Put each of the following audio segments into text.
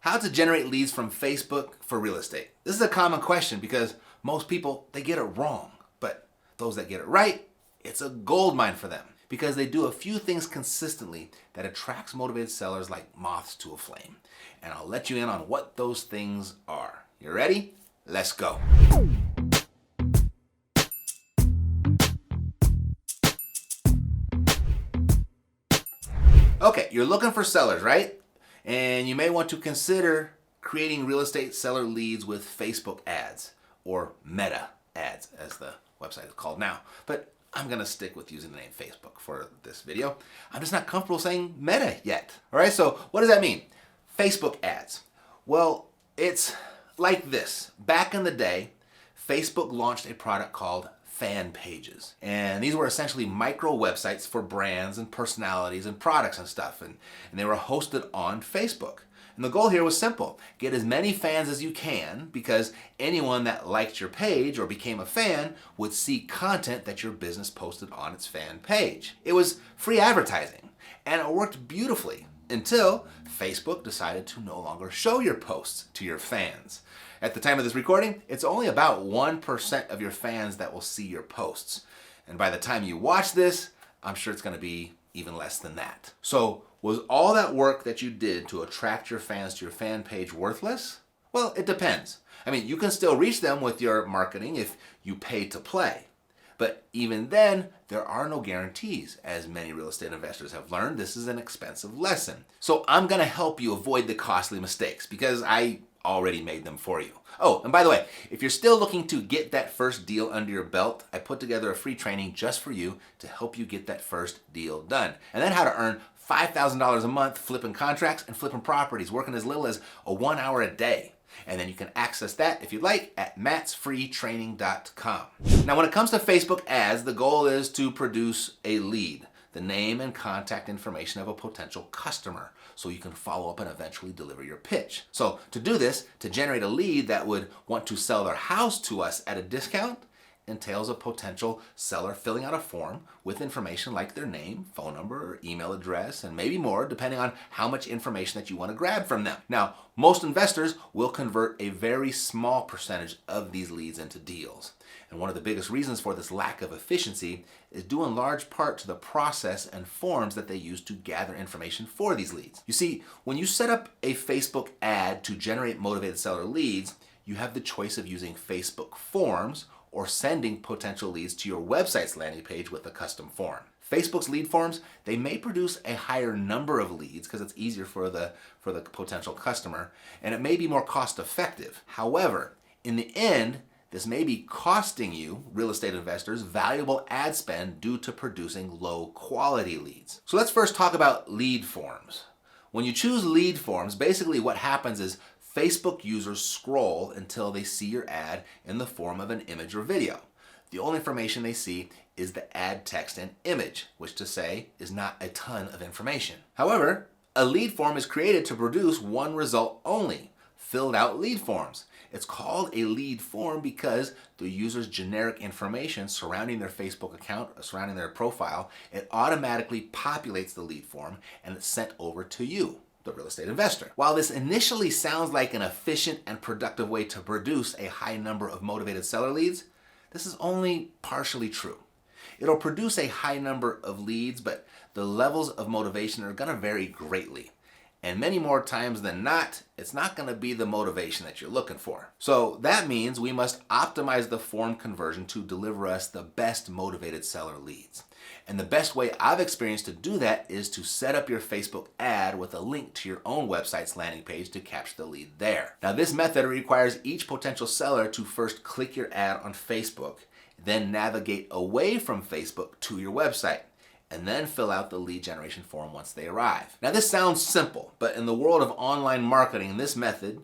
How to generate leads from Facebook for real estate. This is a common question because most people, they get it wrong. But those that get it right, it's a gold mine for them because they do a few things consistently that attracts motivated sellers like moths to a flame. And I'll let you in on what those things are. You ready? Let's go. Okay, you're looking for sellers, right? And you may want to consider creating real estate seller leads with Facebook ads, or Meta ads as the website is called now. But I'm gonna stick with using the name Facebook for this video. I'm just not comfortable saying Meta yet. All right, so what does that mean? Facebook ads. Well, it's like this. Back in the day, Facebook launched a product called fan pages. And these were essentially micro websites for brands and personalities and products and stuff. And they were hosted on Facebook. And the goal here was simple. Get as many fans as you can because anyone that liked your page or became a fan would see content that your business posted on its fan page. It was free advertising and it worked beautifully until Facebook decided to no longer show your posts to your fans. At the time of this recording, it's only about 1% of your fans that will see your posts. And by the time you watch this, I'm sure it's going to be even less than that. So, was all that work that you did to attract your fans to your fan page worthless? Well, it depends. I mean, you can still reach them with your marketing if you pay to play. But even then, there are no guarantees. As many real estate investors have learned, this is an expensive lesson. So I'm going to help you avoid the costly mistakes because I already made them for you. Oh, and by the way, if you're still looking to get that first deal under your belt, I put together a free training just for you to help you get that first deal done. And then how to earn $5,000 a month flipping contracts and flipping properties, working as little as 1 hour a day. And then you can access that, if you'd like, at mattsfreetraining.com. Now, when it comes to Facebook ads, the goal is to produce a lead, the name and contact information of a potential customer, so you can follow up and eventually deliver your pitch. So to do this, to generate a lead that would want to sell their house to us at a discount, entails a potential seller filling out a form with information like their name, phone number, email address, and maybe more, depending on how much information that you want to grab from them. Now, most investors will convert a very small percentage of these leads into deals. And one of the biggest reasons for this lack of efficiency is due in large part to the process and forms that they use to gather information for these leads. You see, when you set up a Facebook ad to generate motivated seller leads, you have the choice of using Facebook forms or sending potential leads to your website's landing page with a custom form. Facebook's lead forms, they may produce a higher number of leads because it's easier for the potential customer, and it may be more cost effective. However, in the end, this may be costing you, real estate investors, valuable ad spend due to producing low quality leads. So let's first talk about lead forms. When you choose lead forms, basically what happens is Facebook users scroll until they see your ad in the form of an image or video. The only information they see is the ad text and image, which to say is not a ton of information. However, a lead form is created to produce one result only, filled out lead forms. It's called a lead form because the user's generic information surrounding their Facebook account, surrounding their profile, it automatically populates the lead form and it's sent over to you, the real estate investor. While this initially sounds like an efficient and productive way to produce a high number of motivated seller leads, this is only partially true. It'll produce a high number of leads, but the levels of motivation are going to vary greatly. And many more times than not, it's not going to be the motivation that you're looking for. So that means we must optimize the form conversion to deliver us the best motivated seller leads. And the best way I've experienced to do that is to set up your Facebook ad with a link to your own website's landing page to capture the lead there. Now, this method requires each potential seller to first click your ad on Facebook, then navigate away from Facebook to your website, and then fill out the lead generation form once they arrive. Now, this sounds simple, but in the world of online marketing, this method,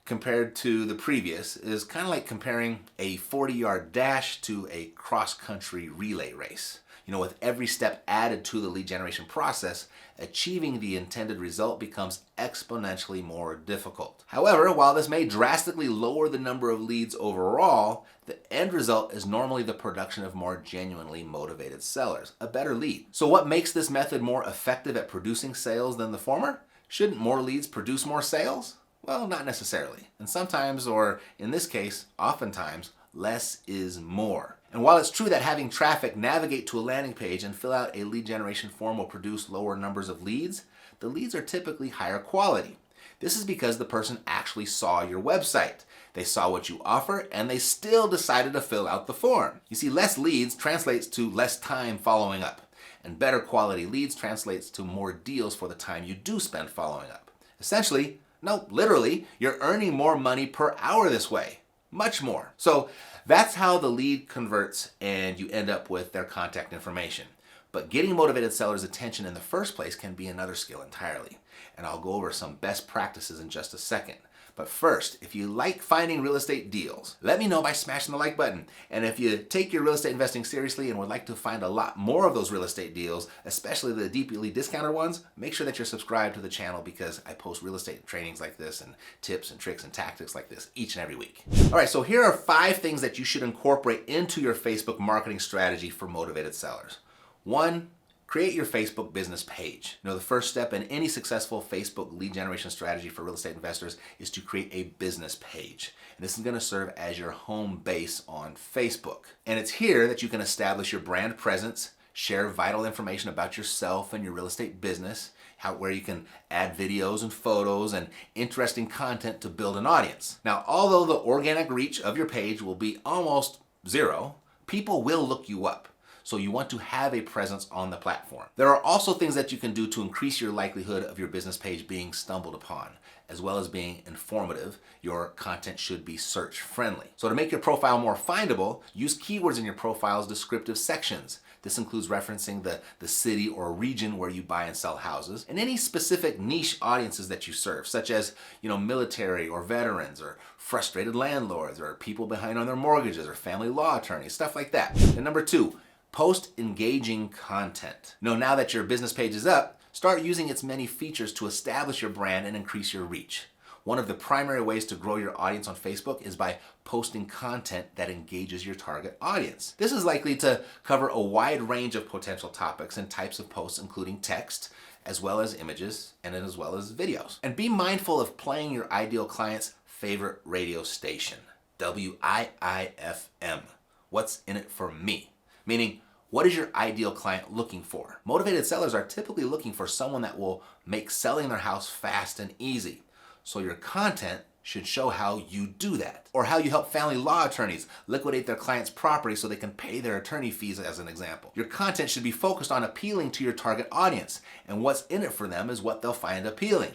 compared to the previous, is kind of like comparing a 40-yard dash to a cross-country relay race. You know, with every step added to the lead generation process, achieving the intended result becomes exponentially more difficult. However, while this may drastically lower the number of leads overall, the end result is normally the production of more genuinely motivated sellers, a better lead. So what makes this method more effective at producing sales than the former? Shouldn't more leads produce more sales? Well, not necessarily. And sometimes, or in this case, oftentimes, less is more. And while it's true that having traffic navigate to a landing page and fill out a lead generation form will produce lower numbers of leads, the leads are typically higher quality. This is because the person actually saw your website. They saw what you offer and they still decided to fill out the form. You see, less leads translates to less time following up. And better quality leads translates to more deals for the time you do spend following up. Essentially, no, literally, you're earning more money per hour this way. Much more. So that's how the lead converts and you end up with their contact information. But getting motivated sellers' attention in the first place can be another skill entirely. And I'll go over some best practices in just a second. But first, if you like finding real estate deals, let me know by smashing the like button. And if you take your real estate investing seriously and would like to find a lot more of those real estate deals, especially the deeply discounted ones, make sure that you're subscribed to the channel because I post real estate trainings like this and tips and tricks and tactics like this each and every week. All right, so here are 5 things that you should incorporate into your Facebook marketing strategy for motivated sellers. 1, create your Facebook business page. You know, the first step in any successful Facebook lead generation strategy for real estate investors is to create a business page. And this is going to serve as your home base on Facebook. And it's here that you can establish your brand presence, share vital information about yourself and your real estate business, where you can add videos and photos and interesting content to build an audience. Now, although the organic reach of your page will be almost zero, people will look you up. So you want to have a presence on the platform. There are also things that you can do to increase your likelihood of your business page being stumbled upon. As well as being informative, your content should be search friendly. So to make your profile more findable, use keywords in your profile's descriptive sections. This includes referencing the city or region where you buy and sell houses and any specific niche audiences that you serve, such as, military or veterans or frustrated landlords or people behind on their mortgages or family law attorneys, stuff like that. And number 2, post engaging content. Now that your business page is up, start using its many features to establish your brand and increase your reach. One of the primary ways to grow your audience on Facebook is by posting content that engages your target audience. This is likely to cover a wide range of potential topics and types of posts, including text, as well as images, and as well as videos. And be mindful of playing your ideal client's favorite radio station, WIIFM. What's in it for me? Meaning, what is your ideal client looking for? Motivated sellers are typically looking for someone that will make selling their house fast and easy. So your content should show how you do that. Or how you help family law attorneys liquidate their client's property so they can pay their attorney fees, as an example. Your content should be focused on appealing to your target audience. And what's in it for them is what they'll find appealing.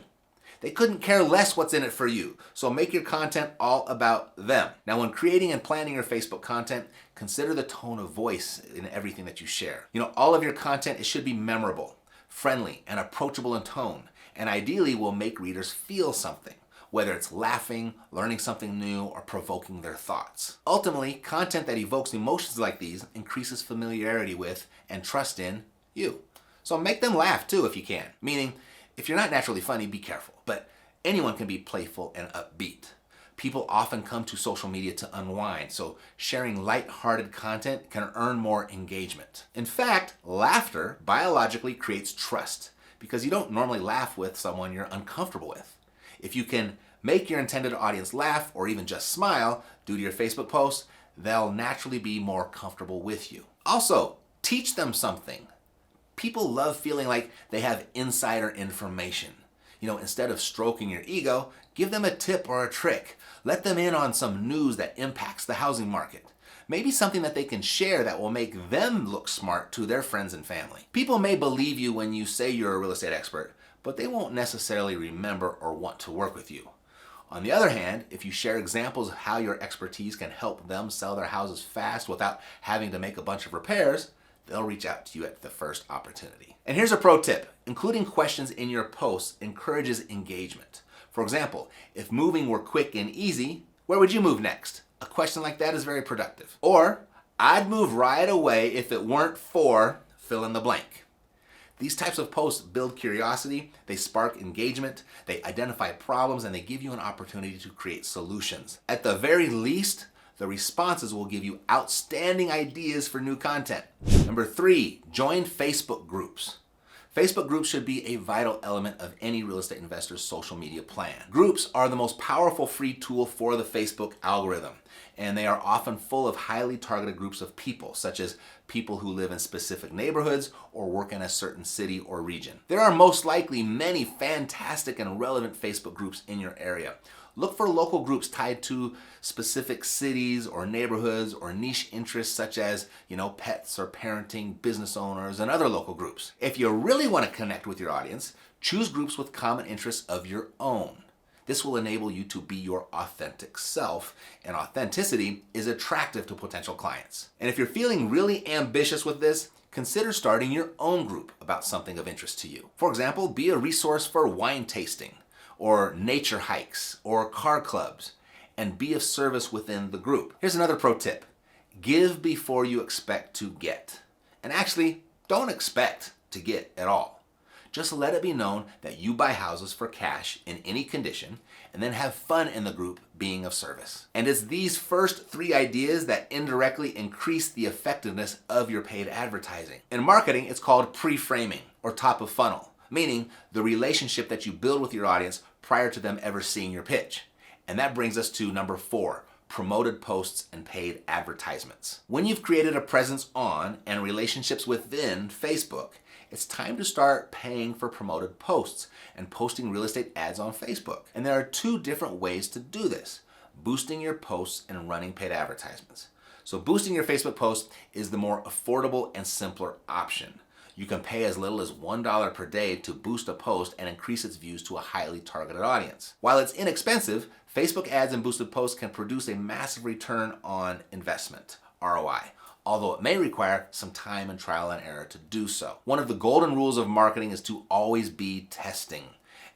They couldn't care less what's in it for you, so make your content all about them. Now, when creating and planning your Facebook content, consider the tone of voice in everything that you share. All of your content, it should be memorable, friendly, and approachable in tone, and ideally will make readers feel something, whether it's laughing, learning something new, or provoking their thoughts. Ultimately, content that evokes emotions like these increases familiarity with and trust in you. So make them laugh too if you can, meaning, if you're not naturally funny, be careful. But anyone can be playful and upbeat. People often come to social media to unwind, so sharing light-hearted content can earn more engagement. In fact, laughter biologically creates trust because you don't normally laugh with someone you're uncomfortable with. If you can make your intended audience laugh or even just smile due to your Facebook posts, they'll naturally be more comfortable with you. Also, teach them something. People love feeling like they have insider information. Instead of stroking your ego, give them a tip or a trick. Let them in on some news that impacts the housing market. Maybe something that they can share that will make them look smart to their friends and family. People may believe you when you say you're a real estate expert, but they won't necessarily remember or want to work with you. On the other hand, if you share examples of how your expertise can help them sell their houses fast without having to make a bunch of repairs, they'll reach out to you at the first opportunity. And here's a pro tip. Including questions in your posts encourages engagement. For example, if moving were quick and easy, where would you move next? A question like that is very productive. Or, I'd move right away if it weren't for fill in the blank. These types of posts build curiosity, they spark engagement, they identify problems, and they give you an opportunity to create solutions. At the very least, the responses will give you outstanding ideas for new content. Number 3, join Facebook groups. Facebook groups should be a vital element of any real estate investor's social media plan. Groups are the most powerful free tool for the Facebook algorithm, and they are often full of highly targeted groups of people, such as people who live in specific neighborhoods or work in a certain city or region. There are most likely many fantastic and relevant Facebook groups in your area. Look for local groups tied to specific cities or neighborhoods or niche interests such as, pets or parenting, business owners, and other local groups. If you really want to connect with your audience, choose groups with common interests of your own. This will enable you to be your authentic self, and authenticity is attractive to potential clients. And if you're feeling really ambitious with this, consider starting your own group about something of interest to you. For example, be a resource for wine tasting, or nature hikes, or car clubs, and be of service within the group. Here's another pro tip. Give before you expect to get. And actually, don't expect to get at all. Just let it be known that you buy houses for cash in any condition, and then have fun in the group being of service. And it's these first 3 ideas that indirectly increase the effectiveness of your paid advertising. In marketing, it's called pre-framing, or top of funnel, meaning the relationship that you build with your audience prior to them ever seeing your pitch. And that brings us to number 4, promoted posts and paid advertisements. When you've created a presence on and relationships within Facebook, it's time to start paying for promoted posts and posting real estate ads on Facebook. And there are 2 different ways to do this: boosting your posts and running paid advertisements. So boosting your Facebook posts is the more affordable and simpler option. You can pay as little as $1 per day to boost a post and increase its views to a highly targeted audience. While it's inexpensive, Facebook ads and boosted posts can produce a massive return on investment, ROI, although it may require some time and trial and error to do so. One of the golden rules of marketing is to always be testing,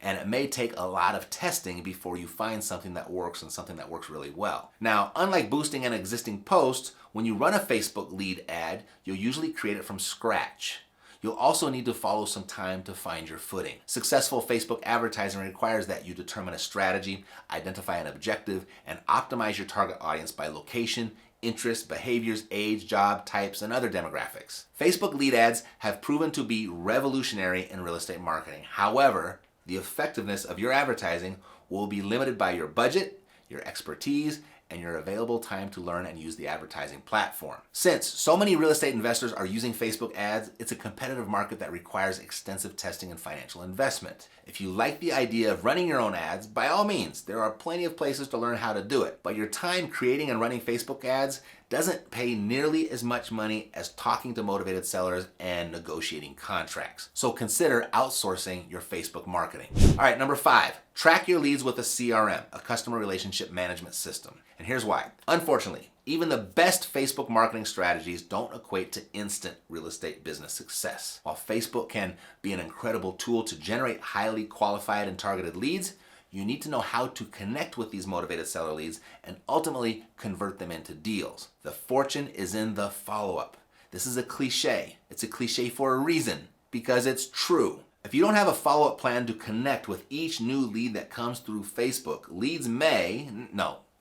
and it may take a lot of testing before you find something that works and something that works really well. Now, unlike boosting an existing post, when you run a Facebook lead ad, you'll usually create it from scratch. You'll also need to follow some time to find your footing. Successful Facebook advertising requires that you determine a strategy, identify an objective, and optimize your target audience by location, interests, behaviors, age, job types, and other demographics. Facebook lead ads have proven to be revolutionary in real estate marketing. However, the effectiveness of your advertising will be limited by your budget, your expertise, and your available time to learn and use the advertising platform. Since so many real estate investors are using Facebook ads, it's a competitive market that requires extensive testing and financial investment. If you like the idea of running your own ads, by all means, there are plenty of places to learn how to do it. But your time creating and running Facebook ads doesn't pay nearly as much money as talking to motivated sellers and negotiating contracts. So consider outsourcing your Facebook marketing. All right, number 5, track your leads with a CRM, a customer relationship management system. And here's why. Unfortunately, even the best Facebook marketing strategies don't equate to instant real estate business success. While Facebook can be an incredible tool to generate highly qualified and targeted leads, you need to know how to connect with these motivated seller leads and ultimately convert them into deals. The fortune is in the follow-up. This is a cliche. It's a cliche for a reason, because it's true. If you don't have a follow-up plan to connect with each new lead that comes through Facebook, leads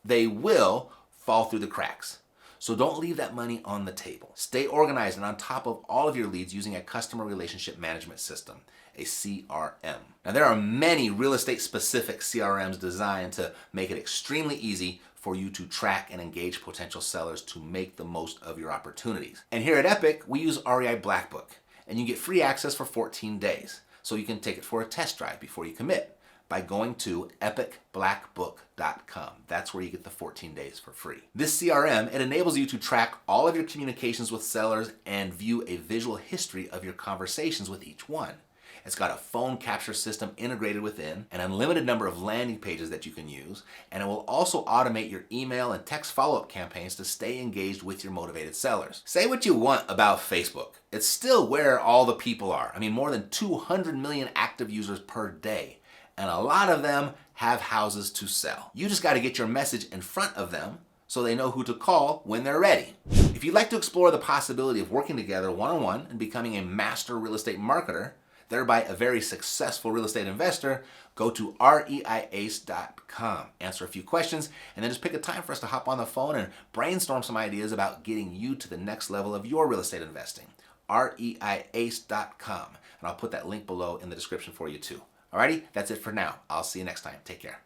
they will fall through the cracks. So don't leave that money on the table. Stay organized and on top of all of your leads using a customer relationship management system, a CRM. Now, there are many real estate specific CRMs designed to make it extremely easy for you to track and engage potential sellers to make the most of your opportunities. And here at Epic, we use REI Black Book, and you get free access for 14 days. So you can take it for a test drive before you commit by going to epicblackbook.com. That's where you get the 14 days for free. This CRM, it enables you to track all of your communications with sellers and view a visual history of your conversations with each one. It's got a phone capture system integrated within, an unlimited number of landing pages that you can use, and it will also automate your email and text follow-up campaigns to stay engaged with your motivated sellers. Say what you want about Facebook. It's still where all the people are. I mean, more than 200 million active users per day, and a lot of them have houses to sell. You just got to get your message in front of them so they know who to call when they're ready. If you'd like to explore the possibility of working together one-on-one and becoming a master real estate marketer, thereby a very successful real estate investor, go to reiace.com, answer a few questions, and then just pick a time for us to hop on the phone and brainstorm some ideas about getting you to the next level of your real estate investing. reiace.com. and I'll put that link below in the description for you too. Alrighty, that's it for now. I'll see you next time. Take care.